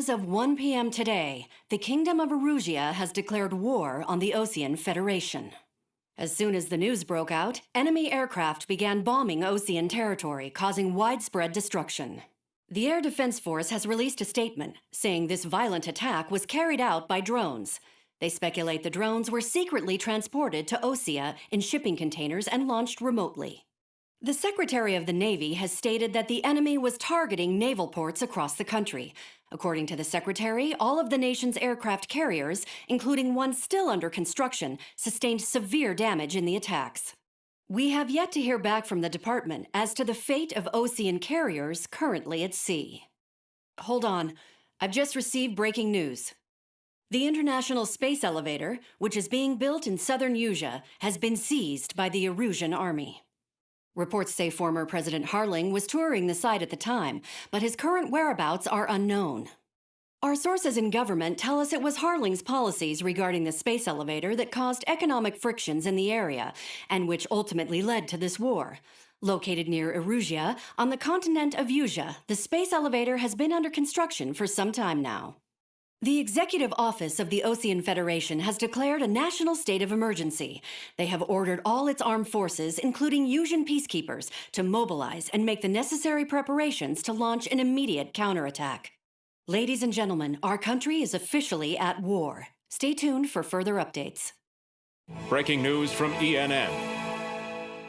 As of 1 p.m. today, the Kingdom of Erusia has declared war on the Osean Federation. As soon as the news broke out, enemy aircraft began bombing Osean territory, causing widespread destruction. The Air Defense Force has released a statement saying this violent attack was carried out by drones. They speculate the drones were secretly transported to Osea in shipping containers and launched remotely. The Secretary of the Navy has stated that the enemy was targeting naval ports across the country. According to the Secretary, all of the nation's aircraft carriers, including one still under construction, sustained severe damage in the attacks. We have yet to hear back from the department as to the fate of Osean carriers currently at sea. Hold on, I've just received breaking news. The International Space Elevator, which is being built in southern Erusia, has been seized by the Erusian army. Reports say former President Harling was touring the site at the time, but his current whereabouts are unknown. Our sources in government tell us it was Harling's policies regarding the space elevator that caused economic frictions in the area, and which ultimately led to this war. Located near Erusia, on the continent of Erusia, the space elevator has been under construction for some time now. The Executive Office of the Osean Federation has declared a national state of emergency. They have ordered all its armed forces, including Erusian peacekeepers, to mobilize and make the necessary preparations to launch an immediate counterattack. Ladies and gentlemen, our country is officially at war. Stay tuned for further updates. Breaking news from ENN.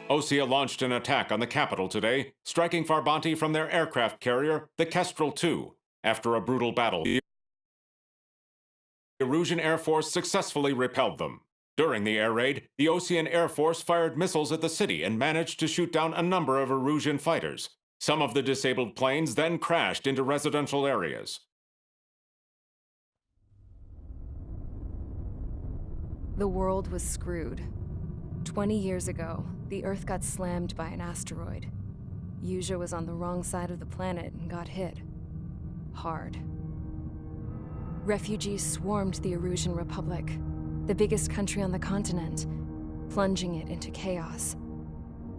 Osea launched an attack on the capital today, striking Farbanti from their aircraft carrier, the Kestrel II. After a brutal battle, the Erusian Air Force successfully repelled them. During the air raid, the Osean Air Force fired missiles at the city and managed to shoot down a number of Erusian fighters. Some of the disabled planes then crashed into residential areas. The world was screwed. 20 years ago, the Earth got slammed by an asteroid. Erusia was on the wrong side of the planet and got hit. Hard. Refugees swarmed the Erusian Republic, the biggest country on the continent, plunging it into chaos.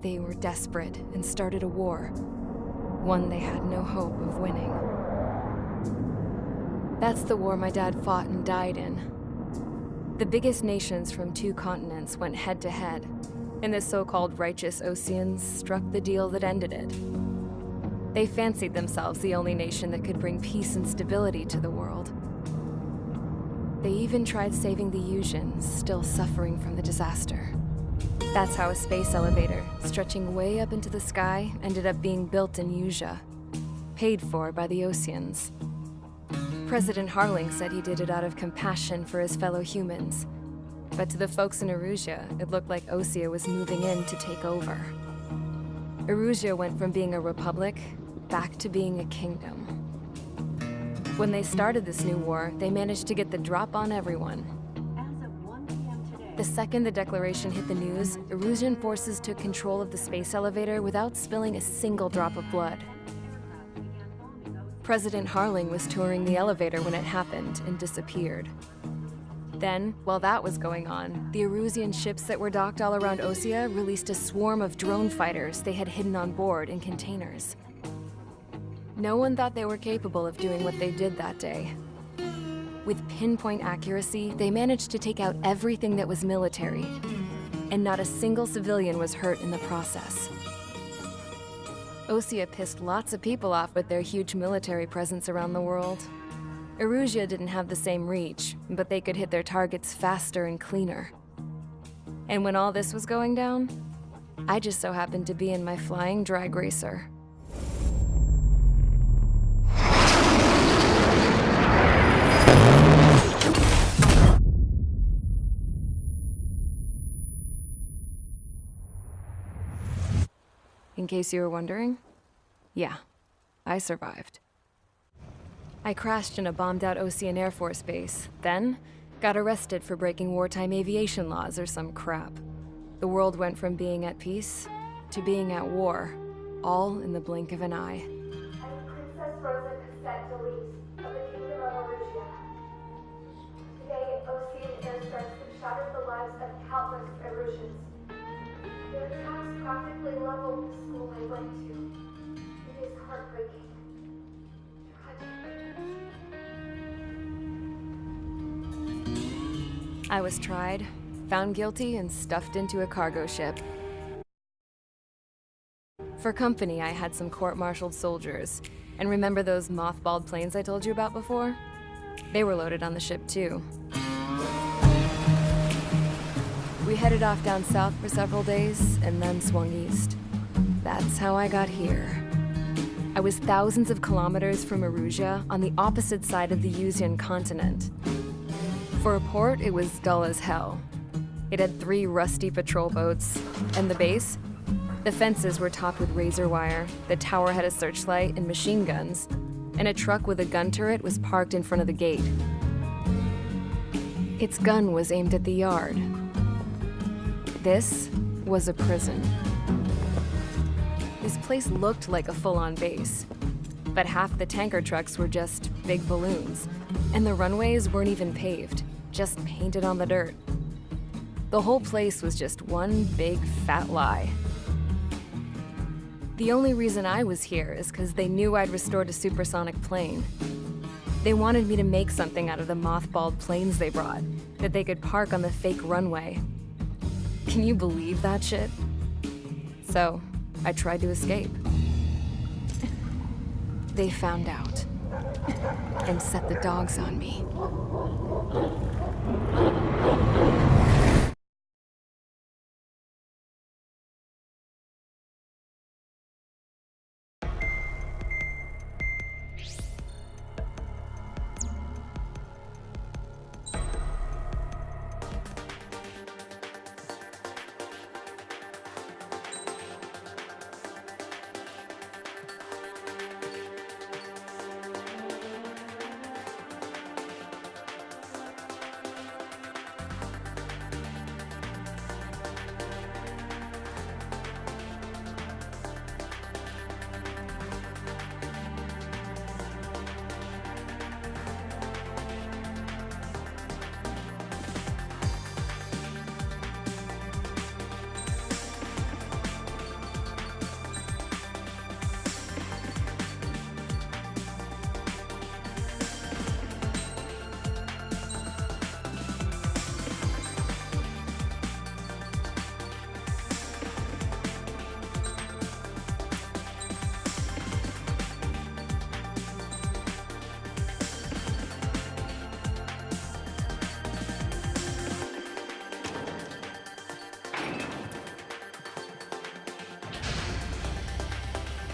They were desperate and started a war, one they had no hope of winning. That's the war my dad fought and died in. The biggest nations from 2 continents went head-to-head, and the so-called righteous Oseans struck the deal that ended it. They fancied themselves the only nation that could bring peace and stability to the world. They even tried saving the Erusians, still suffering from the disaster. That's how a space elevator, stretching way up into the sky, ended up being built in Erusia, paid for by the Oseans. President Harling said he did it out of compassion for his fellow humans. But to the folks in Erusia, it looked like Osea was moving in to take over. Erusia went from being a republic back to being a kingdom. When they started this new war, they managed to get the drop on everyone. As of 1 p.m. today, The second the declaration hit the news, Erusian forces took control of the space elevator without spilling a single drop of blood. President Harling was touring the elevator when it happened and disappeared. Then, while that was going on, the Erusian ships that were docked all around Osea released a swarm of drone fighters they had hidden on board in containers. No one thought they were capable of doing what they did that day. With pinpoint accuracy, they managed to take out everything that was military, and not a single civilian was hurt in the process. Osea pissed lots of people off with their huge military presence around the world. Erusia didn't have the same reach, but they could hit their targets faster and cleaner. And when all this was going down, I just so happened to be in my flying drag racer. In case you were wondering, yeah, I survived. I crashed in a bombed-out Osean Air Force base, then got arrested for breaking wartime aviation laws or some crap. The world went from being at peace to being at war, all in the blink of an eye. I'm Princess Rosa Cassette Delise of the Kingdom of Erusia. Today, Osean airstrikes have shattered the lives of countless Erusians. Their attacks practically leveled the school I went to. It is heartbreaking. Tragic. I was tried, found guilty, and stuffed into a cargo ship. For company, I had some court-martialed soldiers. And remember those mothballed planes I told you about before? They were loaded on the ship too. We headed off down south for several days, and then swung east. That's how I got here. I was thousands of kilometers from Erusia, on the opposite side of the Yuzian continent. For a port, it was dull as hell. It had 3 rusty patrol boats, and the base? The fences were topped with razor wire, the tower had a searchlight and machine guns, and a truck with a gun turret was parked in front of the gate. Its gun was aimed at the yard. This was a prison. This place looked like a full-on base, but half the tanker trucks were just big balloons, and the runways weren't even paved, just painted on the dirt. The whole place was just one big fat lie. The only reason I was here is because they knew I'd restored a supersonic plane. They wanted me to make something out of the mothballed planes they brought, that they could park on the fake runway. Can you believe that shit? So, I tried to escape. They found out, and set the dogs on me.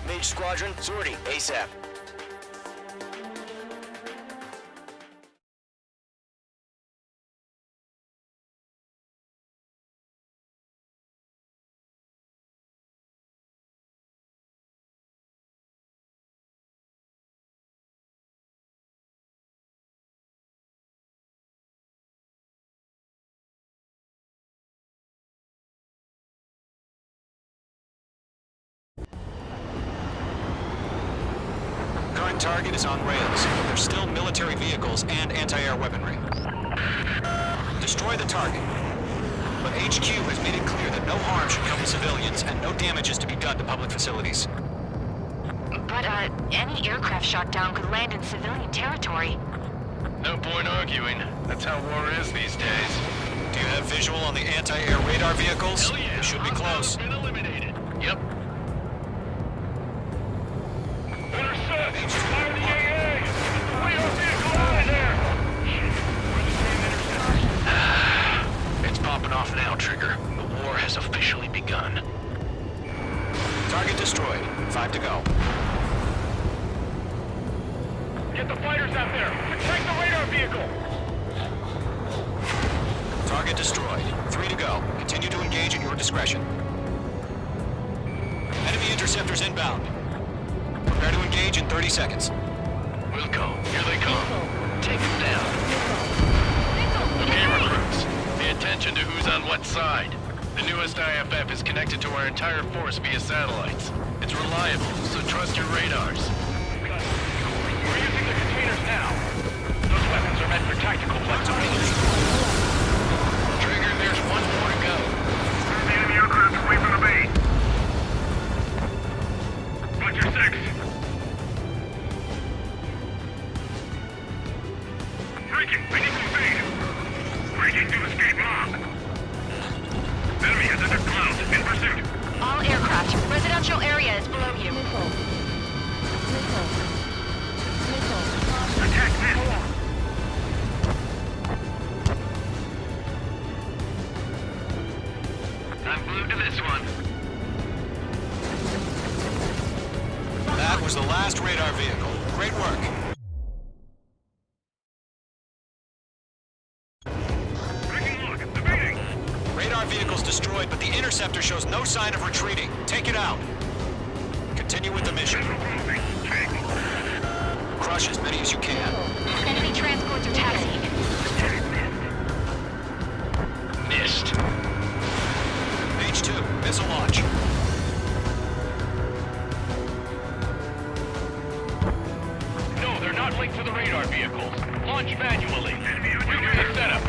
Mage Squadron, sortie, ASAP. Current target is on rails. There's still military vehicles and anti-air weaponry. Destroy the target. But HQ has made it clear that no harm should come to civilians and no damage is to be done to public facilities. But, any aircraft shot down could land in civilian territory. No point arguing. That's how war is these days. Do you have visual on the anti-air radar vehicles? Hell yeah. They should be close. Been eliminated. Yep. Intercept! Fire the AA! The radar vehicle out of there! It's popping off now, Trigger. The war has officially begun. Target destroyed. 5 to go. Get the fighters out there! Protect the radar vehicle! Target destroyed. 3 to go. Continue to engage at your discretion. Enemy interceptors inbound. Prepare to engage in 30 seconds. We'll go. Here they come. Take them down. Okay, recruits. Pay attention to who's on what side. The newest IFF is connected to our entire force via satellites. It's reliable, so trust your radars. We're using the containers now. Those weapons are meant for tactical flexibility. Trigger, there's one more to go. The enemy aircraft away from the base. Roger 6. Breaking. I need some speed. Breaking to escape lock. Enemy has entered clouds. In pursuit. All aircraft, residential area is below you. Attack missed. I'm glued to this one. That was the last radar vehicle. Great work. Breaking lock. Evading. Radar vehicle's destroyed, but the interceptor shows no sign of retreating. Take it out. Continue with the mission. Moving. Take. Crush as many as you can. Enemy transports are taxiing. Missed. H2, missile launch. No, they're not linked to the radar vehicles. Launch manually. Redo the setup.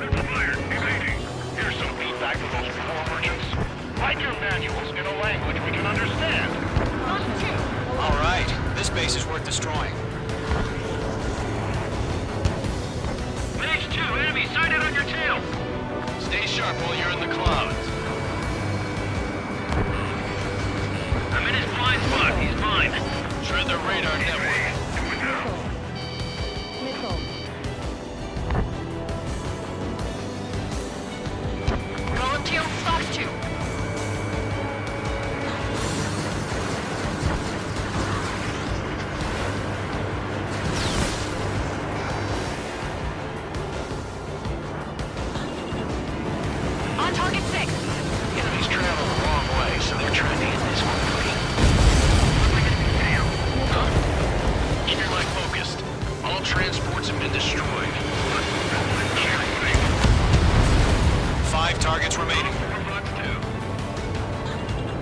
Missile fire. Evading. Here's some feedback from those poor merchants. Write your manuals in a language we can understand. All right, this base is worth destroying. H2, enemy sighted on your tail. Stay sharp while you're in the clouds. I'm in his blind spot. He's mine. Shred the radar network. Golem 2, Fox 2. On target 6. Enemies travel the wrong way, so they're trying to hit this one quick. Huh? Keep your light focused. All transports have been destroyed. 5 targets remaining.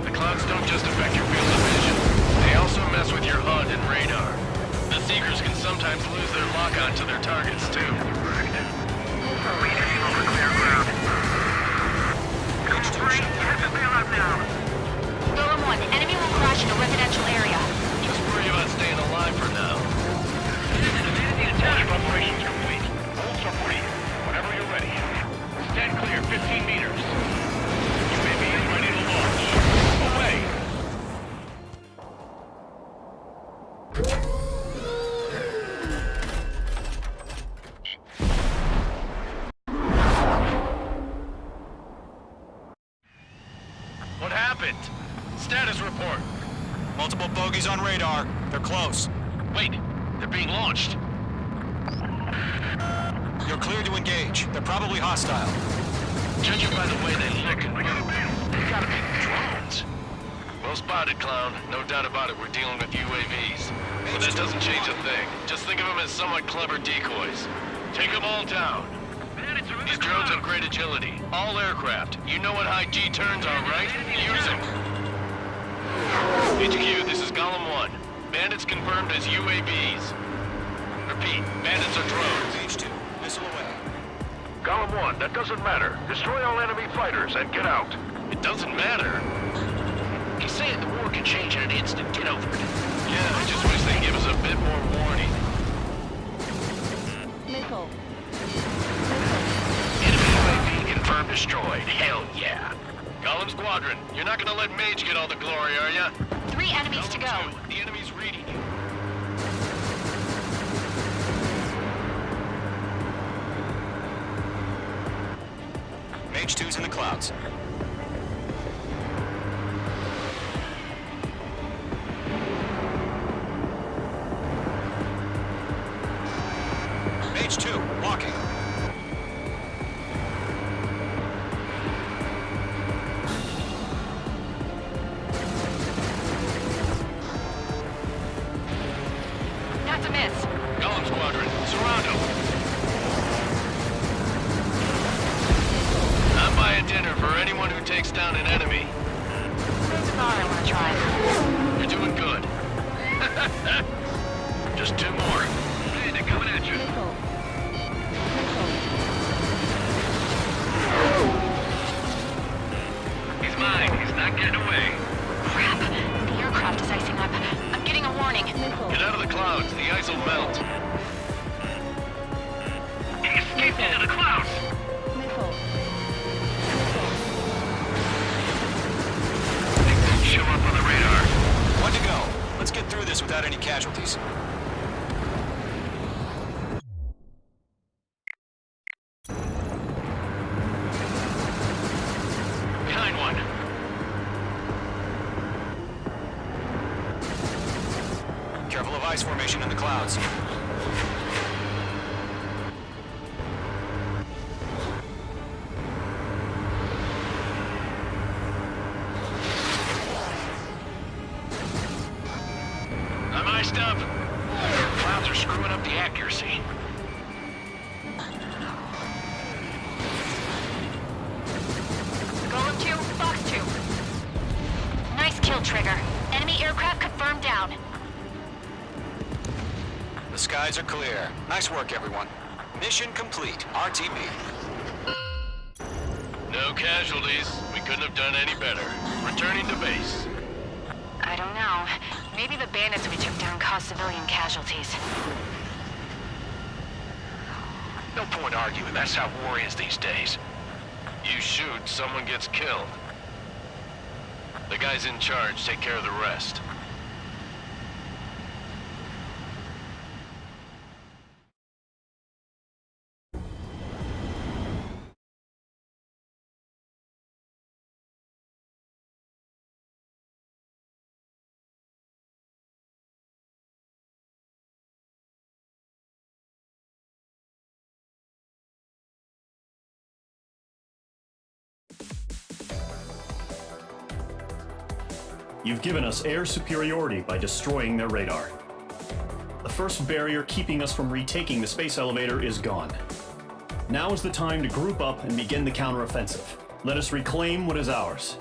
The clouds don't just affect your field of vision. They also mess with your HUD and radar. The Seekers can sometimes lose their lock-on to their targets, too. Golem 1, enemy will crash in a residential area. Just worry about staying alive for now. Launch operations complete. Hold submarine. Whenever you're ready. Stand clear, 15 meters. UAV is ready to launch. Away. What happened? Status report. Multiple bogies on radar. They're close. Wait, they're being launched. You're clear to engage. They're probably hostile. Judging by the way they look, they gotta be drones. Well spotted, clown. No doubt about it, we're dealing with UAVs. But that doesn't change a thing. Just think of them as somewhat clever decoys. Take them all down. These drones have great agility. All aircraft. You know what high G turns are, right? Use them. HQ, this is Golem 1. Bandits confirmed as UAVs. Repeat, bandits are drones. H2, missile away. Golem 1, that doesn't matter. Destroy all enemy fighters and get out. It doesn't matter? He's saying the war can change in an instant. Get over it. Yeah, I just wish they'd give us a bit more warning. Missile. Enemy UAV confirmed destroyed. Hell yeah. Golem Squadron, you're not gonna let Mage get all the glory, are ya? 3 enemies to go. Golem 2, the enemy's reading you. Mage 2's in the clouds. Mage 2, walking. That's a miss. Golem Squadron, surround him. I'm buying dinner for anyone who takes down an enemy. There's a bar I want to try. You're doing good. Just 2 more. Hey, they're coming at you. He's mine. He's not getting away. Crap. The aircraft is icing up. I'm getting a warning. Get out of the clouds. The ice will melt. He escaped into the clouds. ice formation in the clouds. I'm iced up. Clouds are screwing up the accuracy. Golem 2, Fox 2. Nice kill, Trigger. Enemy aircraft confirmed down. The skies are clear. Nice work, everyone. Mission complete. RTB. No casualties. We couldn't have done any better. Returning to base. I don't know. Maybe the bandits we took down caused civilian casualties. No point arguing. That's how war is these days. You shoot, someone gets killed. The guys in charge take care of the rest. You've given us air superiority by destroying their radar. The first barrier keeping us from retaking the space elevator is gone. Now is the time to group up and begin the counteroffensive. Let us reclaim what is ours.